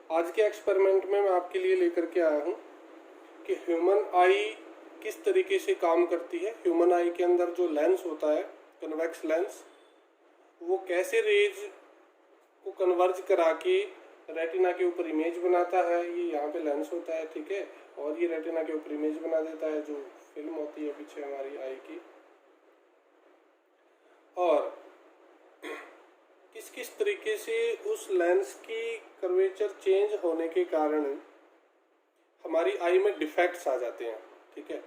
आज के एक्सपेरिमेंट में मैं आपके लिए लेकर के आया हूँ कि ह्यूमन आई किस तरीके से काम करती है। ह्यूमन आई के अंदर जो लेंस होता है, कन्वेक्स लेंस, वो कैसे रेज को कन्वर्ज करा के रेटिना के ऊपर इमेज बनाता है। ये यहाँ पे लेंस होता है, ठीक है, और ये रेटिना के ऊपर इमेज बना देता है, जो फिल्म होती है पीछे हमारी आई की। और किस किस तरीके से उस लेंस की कर्वेचर चेंज होने के कारण हमारी आई में डिफेक्ट्स आ जाते हैं, ठीक है।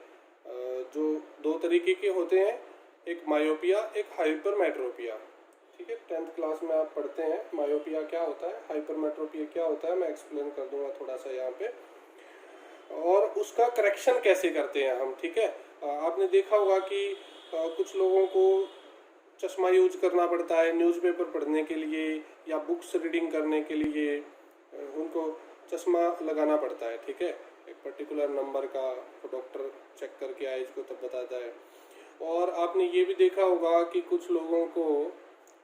जो दो तरीके के होते हैं, एक मायोपिया, एक हाइपरमेट्रोपिया, ठीक है। 10th क्लास में आप पढ़ते हैं मायोपिया क्या होता है, हाइपरमेट्रोपिया क्या होता है, मैं एक्सप्लेन कर दूंगा थोड़ा सा यहाँ पे, और उसका करेक्शन कैसे करते हैं हम, ठीक है। आपने देखा होगा कि कुछ लोगों को चश्मा यूज करना पड़ता है न्यूज़पेपर पढ़ने के लिए या बुक्स रीडिंग करने के लिए, उनको चश्मा लगाना पड़ता है, ठीक है, एक पर्टिकुलर नंबर का, डॉक्टर चेक करके आइज को तब बताता है। और आपने ये भी देखा होगा कि कुछ लोगों को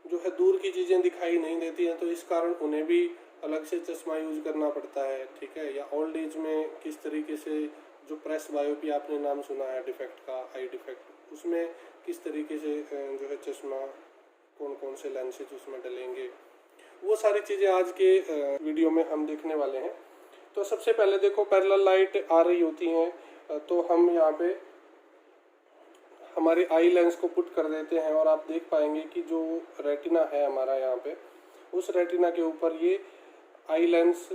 जो है दूर की चीज़ें दिखाई नहीं देती हैं, तो इस कारण उन्हें भी अलग से चश्मा यूज करना पड़ता है, ठीक है। या ओल्ड एज में किस तरीके से जो प्रेस बायोपिया आपने नाम सुना है डिफेक्ट का, आई डिफेक्ट, उसमें किस तरीके से जो है चश्मा, कौन कौन से लेंसेज उसमें डलेंगे, वो सारी चीज़ें आज के वीडियो में हम देखने वाले हैं। तो सबसे पहले देखो, पैरेलल लाइट आ रही होती हैं, तो हम यहाँ पे हमारे आई लेंस को पुट कर देते हैं और आप देख पाएंगे कि जो रेटिना है हमारा यहाँ पे, उस रेटिना के ऊपर ये आई लेंस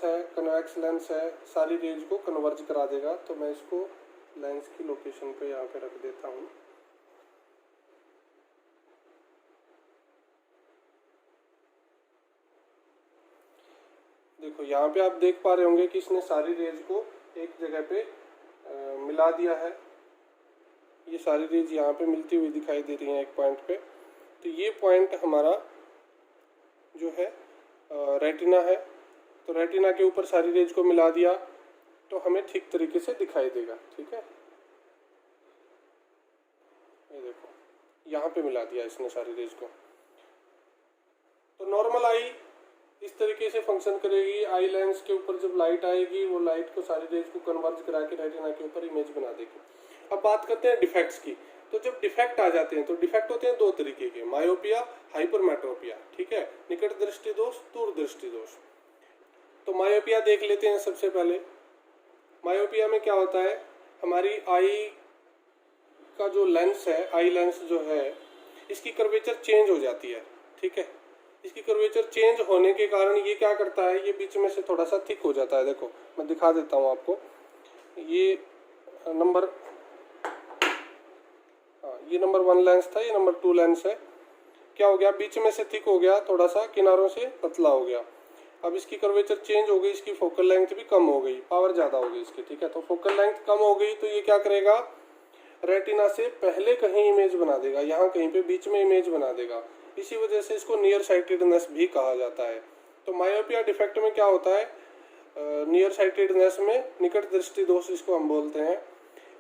है, कन्वेक्स लेंस है, सारी रेंज को कन्वर्ज करा देगा। तो मैं इसको लेंस की लोकेशन पे यहाँ पे रख देता हूँ। देखो यहाँ पे आप देख पा रहे होंगे कि इसने सारी रेंज को एक जगह पे मिला दिया है। ये सारी रेंज यहाँ पे मिलती हुई दिखाई दे रही है एक पॉइंट पे। तो ये पॉइंट हमारा जो है रेटिना है, तो रेटिना के ऊपर सारी रेंज को मिला दिया तो हमें ठीक तरीके से दिखाई देगा, ठीक है। ये देखो यहाँ पे मिला दिया इसने सारी रेंज को। तो नॉर्मल आई इस तरीके से फंक्शन करेगी। आई लेंस के ऊपर जब लाइट आएगी, वो लाइट को सारी रेंज को कन्वर्ज करा के रेटिना के ऊपर इमेज बना देगी। अब बात करते हैं डिफेक्ट्स की। तो जब डिफेक्ट आ जाते हैं, तो डिफेक्ट होते हैं दो तरीके के, मायोपिया, हाइपरमेट्रोपिया, ठीक है, निकट दृष्टि दोष, दूर दृष्टि दोष। तो मायोपिया देख लेते हैं सबसे पहले। मायोपिया में क्या होता है, हमारी आई का जो लेंस है, आई लेंस जो है, इसकी कर्वेचर चेंज हो जाती है, ठीक है। इसकी कर्वेचर चेंज होने के कारण ये क्या करता है, ये बीच में से थोड़ा सा थिक हो जाता है। देखो मैं दिखा देता हूँ आपको, ये नंबर 1 लेंस था, ये नंबर 2 लेंस है। क्या हो गया, बीच में से थिक हो गया, थोड़ा सा किनारों से पतला हो गया। अब इसकी कर्वेचर चेंज हो गई, इसकी फोकल लेंथ भी कम हो गई, पावर ज़्यादा हो गई इसकी, ठीक है। तो फोकल लेंथ कम हो गई तो ये क्या करेगा, रेटिना से पहले कहीं इमेज बना देगा, यहाँ कहीं पे बीच में इमेज बना देगा। इसी वजह से इसको नियर साइटेडनेस भी कहा जाता है। तो मायोपिया डिफेक्ट में क्या होता है, नियर साइटेडनेस में निकट दृष्टि दोष इसको हम बोलते हैं।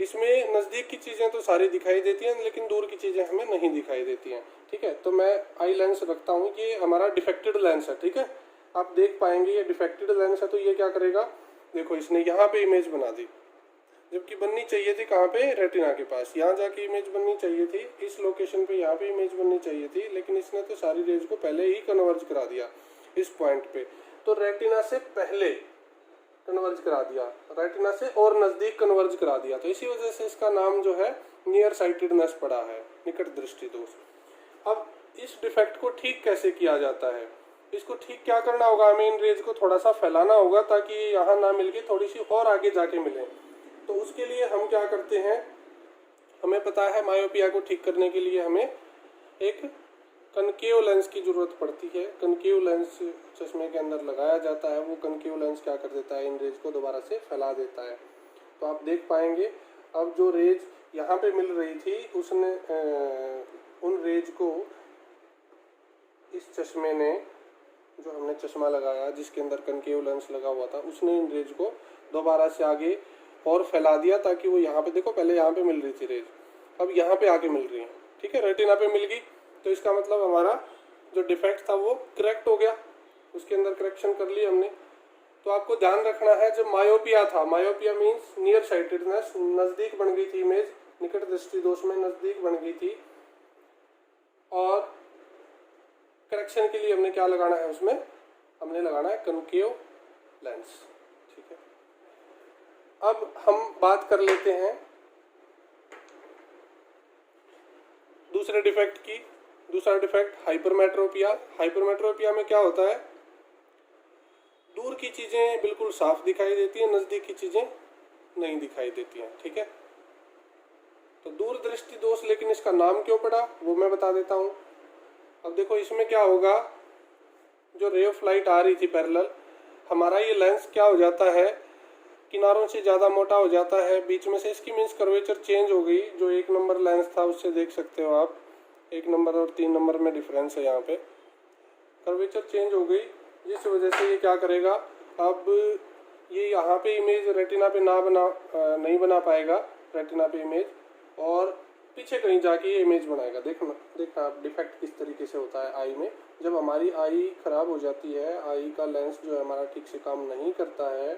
इसमें नज़दीक की चीज़ें तो सारी दिखाई देती हैं, लेकिन दूर की चीज़ें हमें नहीं दिखाई देती हैं, ठीक है। तो मैं आई लेंस रखता हूँ, ये हमारा डिफेक्टेड लेंस है, ठीक है। आप देख पाएंगे ये डिफेक्टेड लेंस है, तो ये क्या करेगा, देखो इसने यहाँ पे इमेज बना दी, जबकि बननी चाहिए थी कहाँ पे, रेटिना के पास, यहाँ जाके इमेज बननी चाहिए थी, इस लोकेशन पे यहाँ पे इमेज बननी चाहिए थी, लेकिन इसने तो सारी रेंज को पहले ही कन्वर्ज करा दिया इस पॉइंट पे। तो रेटिना से पहले कन्वर्ज करा दिया, रेटिना से और नज़दीक कन्वर्ज करा दिया, तो इसी वजह से इसका नाम जो है नियर साइटेडनेस पड़ा है, निकट दृष्टि दोष। अब इस डिफेक्ट को ठीक कैसे किया जाता है, इसको ठीक क्या करना होगा, हमें इन रेज को थोड़ा सा फैलाना होगा ताकि यहाँ ना मिल के थोड़ी सी और आगे जाके मिले। तो उसके लिए हम क्या करते हैं, हमें पता है मायोपिया को ठीक करने के लिए हमें एक कनकेव लेंस की ज़रूरत पड़ती है। कनकेव लेंस चश्मे के अंदर लगाया जाता है, वो कनकेव लेंस क्या कर देता है, इन रेज को दोबारा से फैला देता है। तो आप देख पाएंगे अब जो रेज यहाँ पे मिल रही थी, उसने उन रेज को इस चश्मे ने, जो हमने चश्मा लगाया जिसके अंदर कनकेव लेंस लगा हुआ था, उसने इन रेज को दोबारा से आगे और फैला दिया ताकि वो यहाँ पे, देखो पहले यहाँ पे मिल रही थी रेज, अब यहाँ पे आके मिल रही है, ठीक है, रेटिना पे मिल गई। तो इसका मतलब हमारा जो डिफेक्ट था वो करेक्ट हो गया, उसके अंदर करेक्शन कर लिया हमने। तो आपको ध्यान रखना है, जब मायोपिया था, मायोपिया मीन्स नियर साइटेडनेस, नज़दीक बन गई थी इमेज, निकट दृष्टि दोष में नज़दीक बन गई थी, और करेक्शन के लिए हमने क्या लगाना है, उसमें हमने लगाना है कनकेव लेंस। ठीक है, अब हम बात कर लेते हैं दूसरे डिफेक्ट की। दूसरा डिफेक्ट हाइपरमेट्रोपिया। हाइपरमेट्रोपिया में क्या होता है, दूर की चीज़ें बिल्कुल साफ दिखाई देती हैं, नज़दीक की चीज़ें नहीं दिखाई देती हैं। ठीक है, तो दूर दृष्टि दोष, लेकिन इसका नाम क्यों पड़ा वो मैं बता देता हूँ। अब देखो इसमें क्या होगा, जो रे ऑफ लाइट आ रही थी पैरेलल, हमारा ये लेंस क्या हो जाता है, किनारों से ज़्यादा मोटा हो जाता है, बीच में से इसकी मीन्स कर्वेचर चेंज हो गई। जो 1 नंबर लेंस था उससे देख सकते हो आप, 1 नंबर और 3 नंबर में डिफरेंस है, यहाँ पे कर्वेचर चेंज हो गई, जिस वजह से ये क्या करेगा, अब ये यहाँ पे इमेज रेटिना पे नहीं बना पाएगा, रेटिना पे इमेज, और पीछे कहीं जाके ये इमेज बनाएगा। देखना आप डिफेक्ट किस तरीके से होता है आई में। जब हमारी आई खराब हो जाती है, आई का लेंस जो है हमारा ठीक से काम नहीं करता है,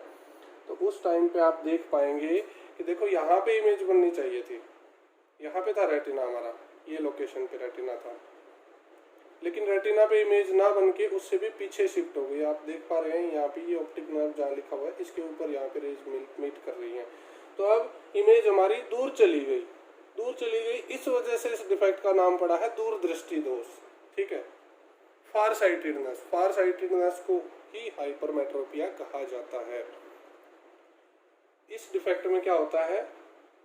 तो उस टाइम पे आप देख पाएंगे कि देखो यहाँ पे इमेज बननी चाहिए थी, यहाँ पे था रेटिना हमारा, ये लोकेशन पे रेटिना था, लेकिन रेटिना पे इमेज ना बन के उससे भी पीछे शिफ्ट हो गई। आप देख पा रहे हैं यहाँ पे ये ऑप्टिक नर्व जहाँ लिखा हुआ है, इसके ऊपर यहाँ पे रेज मीट कर रही है, तो अब इमेज हमारी दूर चली गई। इस वजह से इस डिफेक्ट का नाम पड़ा है दूर दृष्टि दोष। ठीक है, फार साइटेडनेस को ही हाइपरमेट्रोपिया कहा जाता है। इस डिफेक्ट में क्या होता है,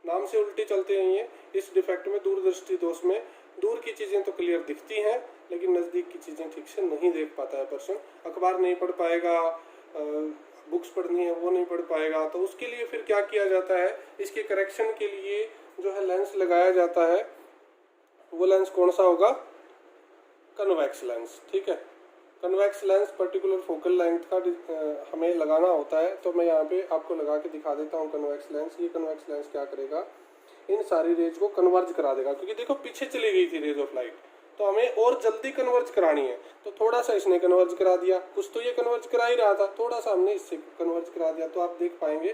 नाम से उल्टे चलते हैं ये। इस डिफेक्ट में दूरदृष्टि दोष में दूर की चीज़ें तो क्लियर दिखती हैं, लेकिन नज़दीक की चीज़ें ठीक से नहीं देख पाता है पर्सन। अखबार नहीं पढ़ पाएगा, बुक्स पढ़नी है वो नहीं पढ़ पाएगा, तो उसके लिए फिर क्या किया जाता है, इसके करेक्शन के लिए जो है लेंस लगाया जाता है। वो लेंस कौन सा होगा, कन्वेक्स लेंस। ठीक है, convex lens particular focal length का हमें लगाना होता है। तो मैं यहाँ पे आपको लगा के दिखा देता हूँ कन्वेक्स लेंस। ये कन्वेक्स लेंस क्या करेगा, इन सारी रेज को कन्वर्ज करा देगा, क्योंकि देखो पीछे चली गई थी रेज ऑफ लाइट, तो हमें और जल्दी कन्वर्ज करानी है, तो थोड़ा सा इसने कन्वर्ज करा दिया, कुछ तो ये कन्वर्ज करा ही रहा था, थोड़ा सा हमने इससे कन्वर्ज करा दिया। तो आप देख पाएंगे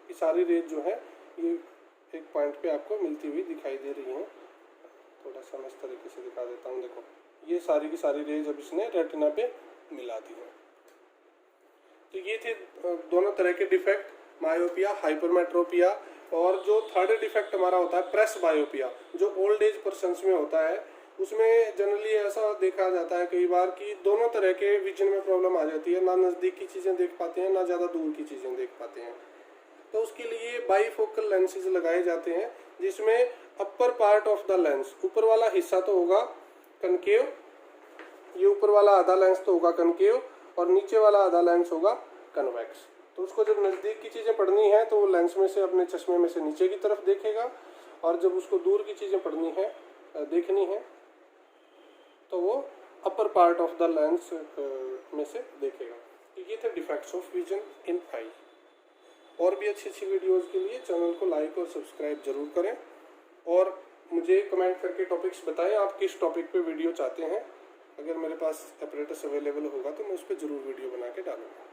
कि सारी रेज जो है ये एक पॉइंट पे आपको मिलती हुई दिखाई दे रही है। थोड़ा सा मैं इस तरीके से दिखा देता हूँ, देखो ये सारी की सारी रेज अब इसने रेटिना पे मिला दी है। तो ये थे दोनों तरह के डिफेक्ट, मायोपिया, हाइपरमेट्रोपिया, और जो थर्ड डिफेक्ट हमारा होता है प्रेस बायोपिया, जो ओल्ड एज पर्सन्स में होता है। उसमें जनरली ऐसा देखा जाता है कई बार कि दोनों तरह के विजन में प्रॉब्लम आ जाती है, ना नज़दीक की चीज़ें देख पाते हैं, ना ज़्यादा दूर की चीज़ें देख पाते हैं। तो उसके लिए बाईफोकल लेंसेज लगाए जाते हैं, जिसमें upper part of the lens, ऊपर वाला हिस्सा तो होगा कनकेव, ये ऊपर वाला आधा लेंस तो होगा कनकेव, और नीचे वाला आधा लेंस होगा कन्वेक्स। तो उसको जब नज़दीक की चीज़ें पढ़नी है तो वो लेंस में से अपने चश्मे में से नीचे की तरफ देखेगा, और जब उसको दूर की चीज़ें पढ़नी है, देखनी है, तो वो upper part of the lens में से देखेगा। तो ये थे डिफेक्ट्स ऑफ विजन इन आई। और भी अच्छी अच्छी वीडियोज़ के लिए चैनल को लाइक और सब्सक्राइब जरूर करें, और मुझे कमेंट करके टॉपिक्स बताएं आप किस टॉपिक पे वीडियो चाहते हैं। अगर मेरे पास अपरेटस अवेलेबल होगा तो मैं उस पर ज़रूर वीडियो बना के डालूंगा।